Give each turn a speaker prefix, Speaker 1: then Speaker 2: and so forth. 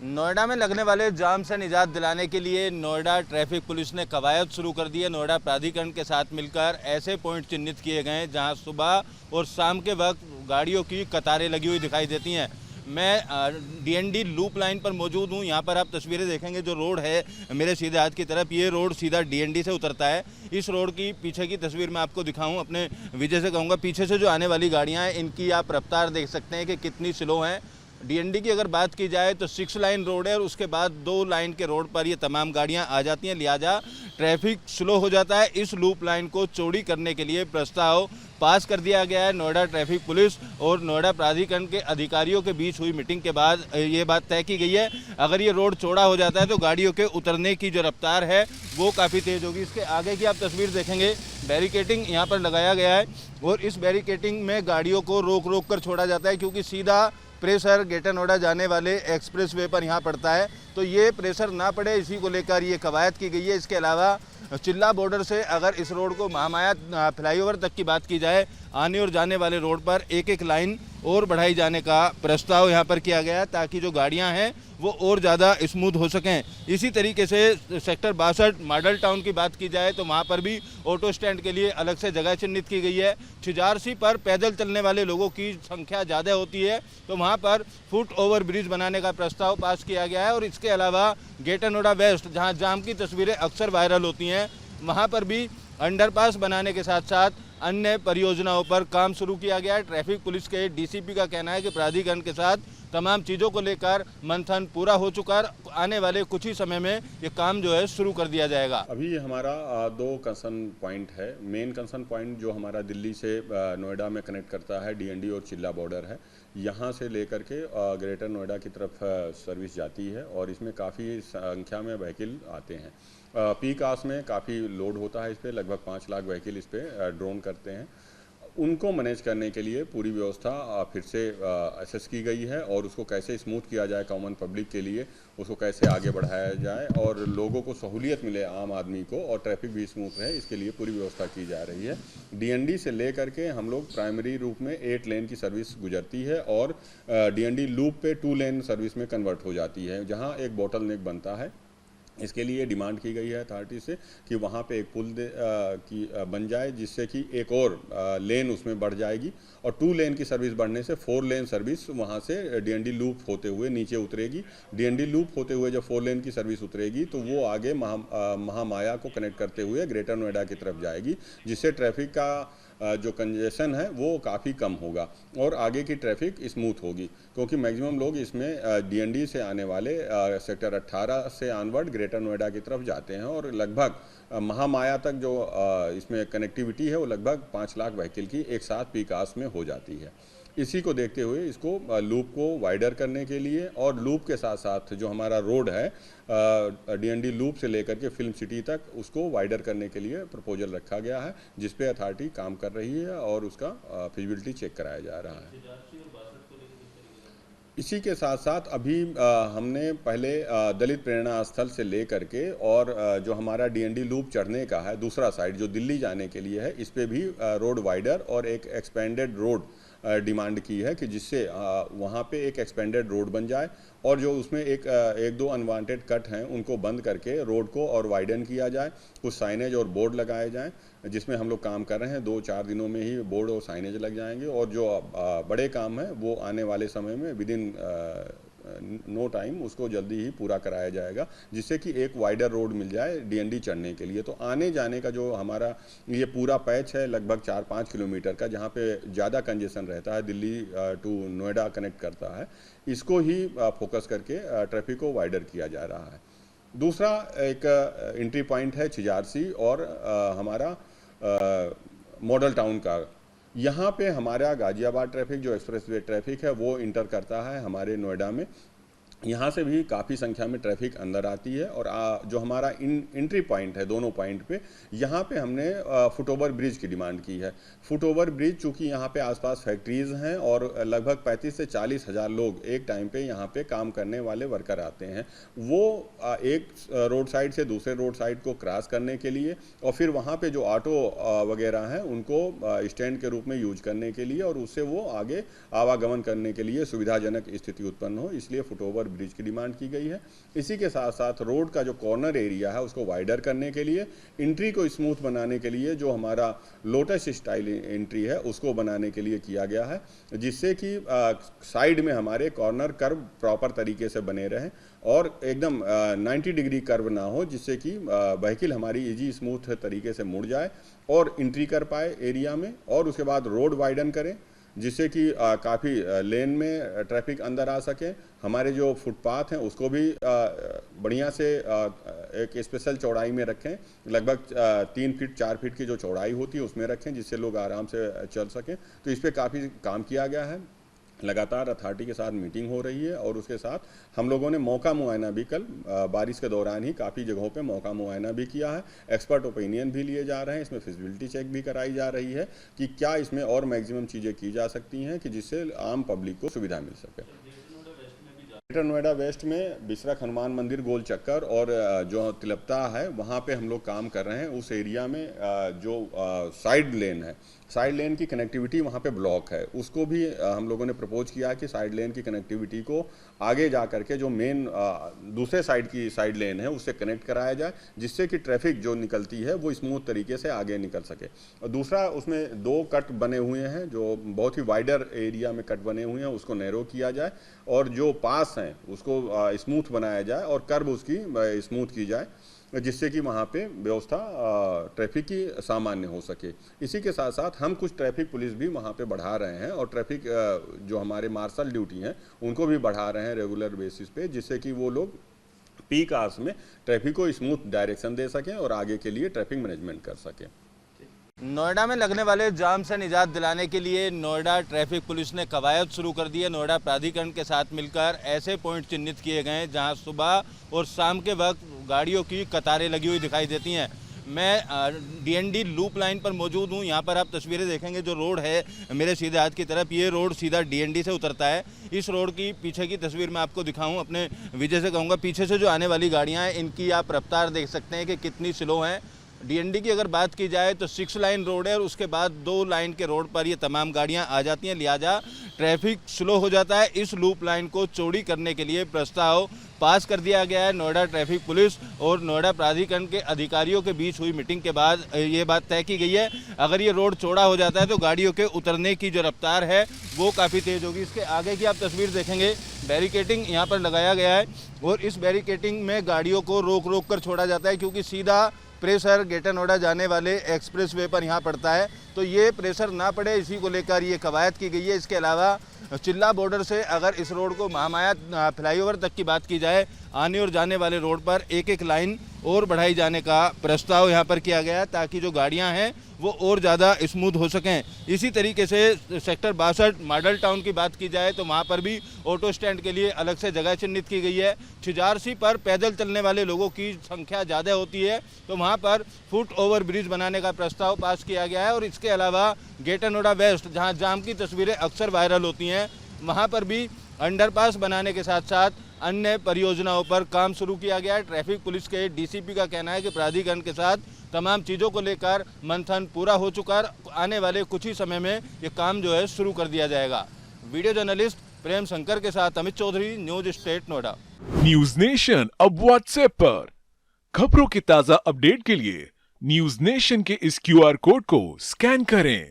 Speaker 1: नोएडा में लगने वाले जाम से निजात दिलाने के लिए नोएडा ट्रैफिक पुलिस ने कवायद शुरू कर दी है। नोएडा प्राधिकरण के साथ मिलकर ऐसे पॉइंट चिन्हित किए गए हैं जहां सुबह और शाम के वक्त गाड़ियों की कतारें लगी हुई दिखाई देती हैं। मैं डीएनडी लूप लाइन पर मौजूद हूं। यहां पर आप तस्वीरें देखेंगे, जो रोड है मेरे सीधे हाथ की तरफ, ये रोड सीधा डीएनडी से उतरता है। इस रोड की पीछे की तस्वीर मैं आपको दिखाऊं, अपने विजय से कहूँगा, पीछे से जो आने वाली गाड़ियाँ हैं इनकी आप रफ्तार देख सकते हैं कि कितनी स्लो हैं। डीएनडी की अगर बात की जाए तो 6 लाइन रोड है और उसके बाद 2 लाइन के रोड पर ये तमाम गाड़ियां आ जाती हैं, लिहाजा ट्रैफिक स्लो हो जाता है। इस लूप लाइन को चौड़ी करने के लिए प्रस्ताव पास कर दिया गया है। नोएडा ट्रैफिक पुलिस और नोएडा प्राधिकरण के अधिकारियों के बीच हुई मीटिंग के बाद ये बात तय की गई है। अगर ये रोड चौड़ा हो जाता है तो गाड़ियों के उतरने की जो रफ्तार है वो काफ़ी तेज़ होगी। इसके आगे की आप तस्वीर देखेंगे, बैरिकेटिंग यहाँ पर लगाया गया है और इस बैरिकेटिंग में गाड़ियों को रोक रोक कर छोड़ा जाता है, क्योंकि सीधा प्रेशर ग्रेटर नोएडा जाने वाले एक्सप्रेसवे पर यहाँ पड़ता है, तो ये प्रेशर ना पड़े इसी को लेकर ये कवायद की गई है। इसके अलावा चिल्ला बॉर्डर से अगर इस रोड को महामाया फ्लाईओवर तक की बात की जाए, आने और जाने वाले रोड पर एक एक लाइन और बढ़ाई जाने का प्रस्ताव यहाँ पर किया गया है, ताकि जो गाड़ियाँ हैं वो और ज़्यादा स्मूथ हो सकें। इसी तरीके से सेक्टर 62 मॉडल टाउन की बात की जाए तो वहाँ पर भी ऑटो स्टैंड के लिए अलग से जगह चिन्हित की गई है। छिजारसी पर पैदल चलने वाले लोगों की संख्या ज़्यादा होती है, तो वहाँ पर फुट ओवर ब्रिज बनाने का प्रस्ताव पास किया गया है। और इसके अलावा ग्रेटर नोएडा वेस्ट, जहाँ जाम की तस्वीरें अक्सर वायरल होती हैं, वहाँ पर भी अंडरपास बनाने के साथ साथ अन्य परियोजनाओं पर काम शुरू किया गया है। ट्रैफिक पुलिस के डीसीपी का कहना है कि प्राधिकरण के साथ तमाम चीज़ों को लेकर मंथन पूरा हो चुका है। आने वाले कुछ ही समय में ये काम जो है शुरू कर दिया जाएगा।
Speaker 2: अभी हमारा 2 कंसर्न पॉइंट है। मेन कंसर्न पॉइंट जो हमारा दिल्ली से नोएडा में कनेक्ट करता है, डीएनडी और चिल्ला बॉर्डर है। यहाँ से लेकर के ग्रेटर नोएडा की तरफ सर्विस जाती है और इसमें काफ़ी संख्या में व्हीकल आते हैं। पीक आवर्स में काफ़ी लोड होता है इस पर, लगभग 5 लाख व्हीकल इस पर ड्रोन करते हैं। उनको मैनेज करने के लिए पूरी व्यवस्था फिर से असेस की गई है और उसको कैसे स्मूथ किया जाए, कॉमन पब्लिक के लिए उसको कैसे आगे बढ़ाया जाए और लोगों को सहूलियत मिले, आम आदमी को, और ट्रैफिक भी स्मूथ रहे, इसके लिए पूरी व्यवस्था की जा रही है। डीएनडी से ले करके हम लोग प्राइमरी रूप में 8 लेन की सर्विस गुजरती है और डीएनडी लूप पे 2 लेन सर्विस में कन्वर्ट हो जाती है, जहाँ एक बॉटल नेक बनता है। इसके लिए डिमांड की गई है अथॉरिटी से कि वहाँ पे एक पुल बन जाए, जिससे कि एक और लेन उसमें बढ़ जाएगी और 2 लेन की सर्विस बढ़ने से 4 लेन सर्विस वहाँ से डीएनडी लूप होते हुए नीचे उतरेगी। डीएनडी लूप होते हुए जब 4 लेन की सर्विस उतरेगी तो वो आगे महामाया को कनेक्ट करते हुए ग्रेटर नोएडा की तरफ जाएगी, जिससे ट्रैफिक का जो कंजेशन है वो काफ़ी कम होगा और आगे की ट्रैफिक स्मूथ होगी, क्योंकि मैक्सिमम लोग इसमें डीएनडी से आने वाले सेक्टर 18 से ऑनवर्ड ग्रेटर नोएडा की तरफ जाते हैं और लगभग महामाया तक जो इसमें कनेक्टिविटी है वो लगभग 5 लाख व्हीकल की एक साथ पीक आवर्स में हो जाती है। इसी को देखते हुए इसको लूप को वाइडर करने के लिए और लूप के साथ साथ जो हमारा रोड है डीएनडी लूप से लेकर के फिल्म सिटी तक, उसको वाइडर करने के लिए प्रपोजल रखा गया है, जिस पे अथॉरिटी काम कर रही है और उसका फिजिबिलिटी चेक कराया जा रहा है। इसी के साथ साथ अभी हमने पहले दलित प्रेरणा स्थल से ले करके और जो हमारा डीएनडी लूप चढ़ने का है दूसरा साइड जो दिल्ली जाने के लिए है, इस पे भी रोड वाइडर और एक एक्सपेंडेड रोड डिमांड की है कि जिससे वहाँ पे एक एक्सपेंडेड रोड बन जाए और जो उसमें एक दो अनवांटेड कट हैं उनको बंद करके रोड को और वाइडन किया जाए। कुछ साइनेज और बोर्ड लगाए जाएं, जिसमें हम लोग काम कर रहे हैं। 2-4 दिनों में ही बोर्ड और साइनेज लग जाएंगे और जो बड़े काम है वो आने वाले समय में विदिन नो टाइम उसको जल्दी ही पूरा कराया जाएगा, जिससे कि एक वाइडर रोड मिल जाए डीएनडी चढ़ने के लिए। तो आने जाने का जो हमारा ये पूरा पैच है लगभग 4-5 किलोमीटर का, जहाँ पे ज़्यादा कंजेशन रहता है, दिल्ली टू नोएडा कनेक्ट करता है, इसको ही फोकस करके ट्रैफिक को वाइडर किया जा रहा है। दूसरा एक एंट्री पॉइंट है छिजारसी और हमारा मॉडल टाउन का। यहाँ पे हमारा गाजियाबाद ट्रैफिक जो एक्सप्रेसवे ट्रैफिक है वो इंटर करता है हमारे नोएडा में। यहाँ से भी काफ़ी संख्या में ट्रैफिक अंदर आती है और जो हमारा एंट्री पॉइंट है दोनों पॉइंट पे, यहाँ पे हमने फुट ओवर ब्रिज की डिमांड की है। फुट ओवर ब्रिज चूँकि यहाँ पे आसपास फैक्ट्रीज़ हैं और लगभग 35 से 40 हज़ार लोग एक टाइम पे यहाँ पे काम करने वाले वर्कर आते हैं, वो एक रोड साइड से दूसरे रोड साइड को क्रॉस करने के लिए और फिर वहाँ पे जो ऑटो वगैरह हैं उनको स्टैंड के रूप में यूज करने के लिए और उससे वो आगे आवागमन करने के लिए सुविधाजनक स्थिति उत्पन्न हो, इसलिए फुट ओवर ब्रिज की डिमांड की गई है। इसी के साथ साथ रोड का जो कॉर्नर एरिया है उसको वाइडर करने के लिए, एंट्री को स्मूथ बनाने के लिए जो हमारा लोटस स्टाइल एंट्री है उसको बनाने के लिए किया गया है, जिससे कि साइड में हमारे कॉर्नर कर्व प्रॉपर तरीके से बने रहें और एकदम 90 डिग्री कर्व ना हो, जिससे कि व्हीकल हमारी इजी स्मूथ तरीके से मुड़ जाए और एंट्री कर पाए एरिया में। और उसके बाद रोड वाइडन करें जिससे कि काफ़ी लेन में ट्रैफिक अंदर आ सके। हमारे जो फुटपाथ हैं उसको भी बढ़िया से एक स्पेशल चौड़ाई में रखें, लगभग 3 फीट 4 फीट की जो चौड़ाई होती है उसमें रखें, जिससे लोग आराम से चल सकें। तो इस पर काफ़ी काम किया गया है। लगातार अथॉरिटी के साथ मीटिंग हो रही है और उसके साथ हम लोगों ने मौका मुआयना भी कल बारिश के दौरान ही काफ़ी जगहों पे मौका मुआयना भी किया है। एक्सपर्ट ओपिनियन भी लिए जा रहे हैं, इसमें फिजिबिलिटी चेक भी कराई जा रही है कि क्या इसमें और मैक्सिमम चीज़ें की जा सकती हैं कि जिससे आम पब्लिक को सुविधा मिल सके। ग्रेटर नोएडा वेस्ट में बिसरख हनुमान मंदिर गोल चक्कर और जो तिलपता है वहाँ पे हम लोग काम कर रहे हैं। उस एरिया में जो साइड लेन है, साइड लेन की कनेक्टिविटी वहाँ पे ब्लॉक है, उसको भी हम लोगों ने प्रपोज किया कि साइड लेन की कनेक्टिविटी को आगे जा करके जो मेन दूसरे साइड की साइड लेन है उससे कनेक्ट कराया जाए, जिससे कि ट्रैफिक जो निकलती है वो स्मूथ तरीके से आगे निकल सके। और दूसरा उसमें 2 कट बने हुए हैं जो बहुत ही वाइडर एरिया में कट बने हुए हैं, उसको नैरो किया जाए और जो पास हैं उसको स्मूथ बनाया जाए और कर्व उसकी स्मूथ की जाए, जिससे कि वहाँ पे व्यवस्था ट्रैफिक की सामान्य हो सके। इसी के साथ साथ हम कुछ ट्रैफिक पुलिस भी वहाँ पे बढ़ा रहे हैं और ट्रैफिक जो हमारे मार्शल ड्यूटी हैं उनको भी बढ़ा रहे हैं रेगुलर बेसिस पे, जिससे कि वो लोग पीक आवर्स में ट्रैफिक को स्मूथ डायरेक्शन दे सकें और आगे के लिए ट्रैफिक मैनेजमेंट कर सकें।
Speaker 1: नोएडा में लगने वाले जाम से निजात दिलाने के लिए नोएडा ट्रैफिक पुलिस ने कवायद शुरू कर दी है। नोएडा प्राधिकरण के साथ मिलकर ऐसे पॉइंट चिन्हित किए गए हैं जहां सुबह और शाम के वक्त गाड़ियों की कतारें लगी हुई दिखाई देती हैं। मैं डीएनडी लूप लाइन पर मौजूद हूं। यहां पर आप तस्वीरें देखेंगे, जो रोड है मेरे सीधे हाथ की तरफ, ये रोड सीधा डीएनडी से उतरता है। इस रोड की पीछे की तस्वीर मैं आपको दिखाऊं, अपने विजय से कहूँगा पीछे से जो आने वाली गाड़ियाँ हैं इनकी आप रफ्तार देख सकते हैं कि कितनी स्लो हैं। डीएनडी की अगर बात की जाए तो 6 लाइन रोड है और उसके बाद 2 लाइन के रोड पर ये तमाम गाड़ियां आ जाती हैं, लिहाजा ट्रैफिक स्लो हो जाता है। इस लूप लाइन को चौड़ी करने के लिए प्रस्ताव पास कर दिया गया है। नोएडा ट्रैफिक पुलिस और नोएडा प्राधिकरण के अधिकारियों के बीच हुई मीटिंग के बाद ये बात तय की गई है, अगर ये रोड चौड़ा हो जाता है तो गाड़ियों के उतरने की जो रफ्तार है वो काफ़ी तेज़ होगी। इसके आगे की आप तस्वीर देखेंगे, बैरिकेटिंग यहाँ पर लगाया गया है और इस बैरिकेटिंग में गाड़ियों को रोक रोक कर छोड़ा जाता है, क्योंकि सीधा प्रेशर ग्रेटर नोएडा जाने वाले एक्सप्रेसवे पर यहाँ पड़ता है, तो ये प्रेशर ना पड़े इसी को लेकर ये कवायद की गई है। इसके अलावा चिल्ला बॉर्डर से अगर इस रोड को महामाया फ्लाईओवर तक की बात की जाए, आने और जाने वाले रोड पर एक एक लाइन और बढ़ाई जाने का प्रस्ताव यहाँ पर किया गया है, ताकि जो गाड़ियाँ हैं वो और ज़्यादा स्मूथ हो सकें। इसी तरीके से सेक्टर 62 मॉडल टाउन की बात की जाए तो वहाँ पर भी ऑटो स्टैंड के लिए अलग से जगह चिन्हित की गई है। छिजारसी पर पैदल चलने वाले लोगों की संख्या ज़्यादा होती है, तो वहाँ पर फुट ओवर ब्रिज बनाने का प्रस्ताव पास किया गया है। और इसके अलावा ग्रेटर नोएडा वेस्ट, जहाँ जाम की तस्वीरें अक्सर वायरल होती हैं, वहाँ पर भी अंडरपास बनाने के साथ साथ अन्य परियोजनाओं पर काम शुरू किया गया है। ट्रैफिक पुलिस के डीसीपी का कहना है कि प्राधिकरण के साथ तमाम चीज़ों को लेकर मंथन पूरा हो चुका है, आने वाले कुछ ही समय में ये काम जो है शुरू कर दिया जाएगा। वीडियो जर्नलिस्ट प्रेम शंकर के साथ Amit Chaudhary, News State Noida.
Speaker 3: News Nation अब व्हाट्सएप पर खबरों के ताजा अपडेट के लिए न्यूज नेशन के इस QR कोड को स्कैन करें।